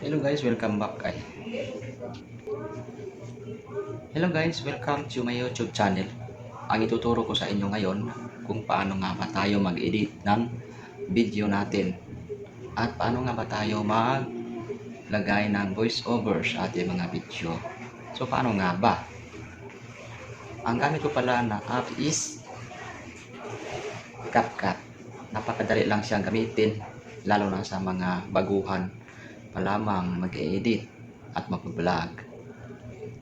Hello guys, welcome back. Hello guys, welcome to my YouTube channel. Ang ituturo ko sa inyo ngayon kung paano nga ba tayo mag-edit ng video natin at paano nga ba tayo maglagay ng voice over sa ating mga video. So paano nga ba? Ang gamit ko pala na app is CapCut. Napakadali lang siyang gamitin lalo na sa mga baguhan pa lamang mag-edit at mag-vlog.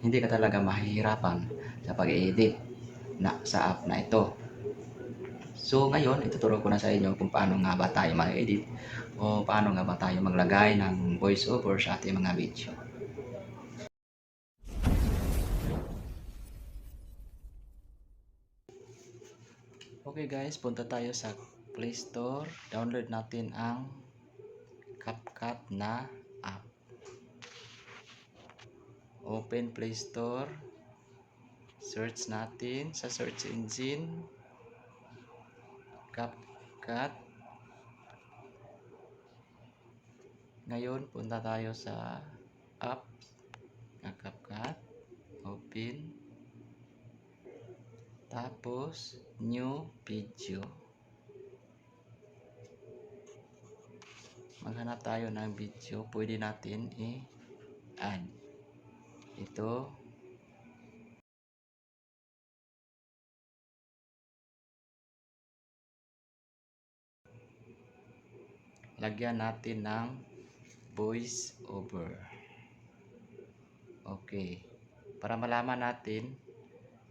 Hindi ka talaga mahihirapan sa pag-edit sa app na ito. So ngayon, ituturo ko na sa inyo kung paano nga ba tayo mag-edit o paano nga ba tayo maglagay ng voice over sa ating mga video. Okay guys, punta tayo sa Play Store. Download natin ang CapCut na app. Open Play Store. Search natin sa search engine CapCut. Ngayon, punta tayo sa app na CapCut. Open. Tapos, new video. Maghanap tayo ng video. Pwede natin i-add. Ito. Lagyan natin ng voice over. Okay. Para malaman natin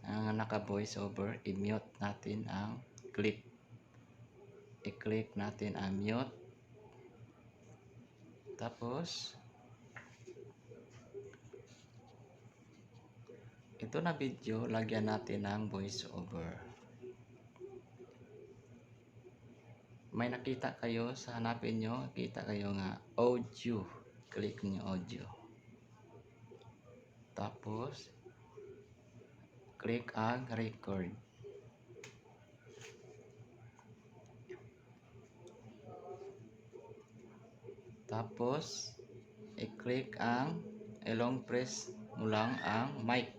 ang naka-voice over, i-mute natin ang clip. I-click natin ang mute. Tapos, ito na video, lagyan natin ng voice over. May nakita kayo sa hanapin nyo, kita kayo nga audio. Click nyo audio. Tapos, click ang record. Tapos, i-click ang long press mo lang ang mic.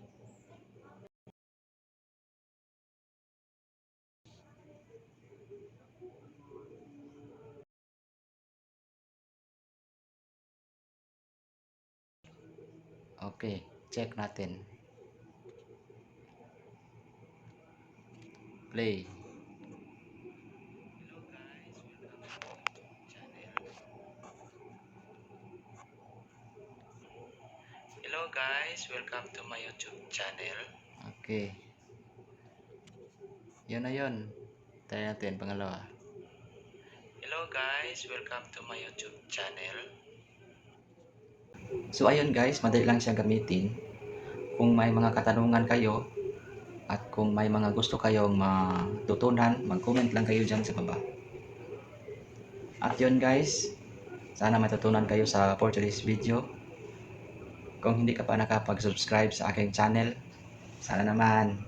Okay, check natin. Play. Hello guys, welcome to my YouTube channel. Okay. Yun na yun. Try natin, pangalawa. Hello guys, welcome to my YouTube channel. So ayun guys, madali lang siya gamitin. Kung may mga katanungan kayo at kung may mga gusto kayong matutunan, mag-comment lang kayo dyan sa baba. At yun guys, sana matutunan kayo for today's video. Kung hindi ka pa nakapag-subscribe sa aking channel, sana naman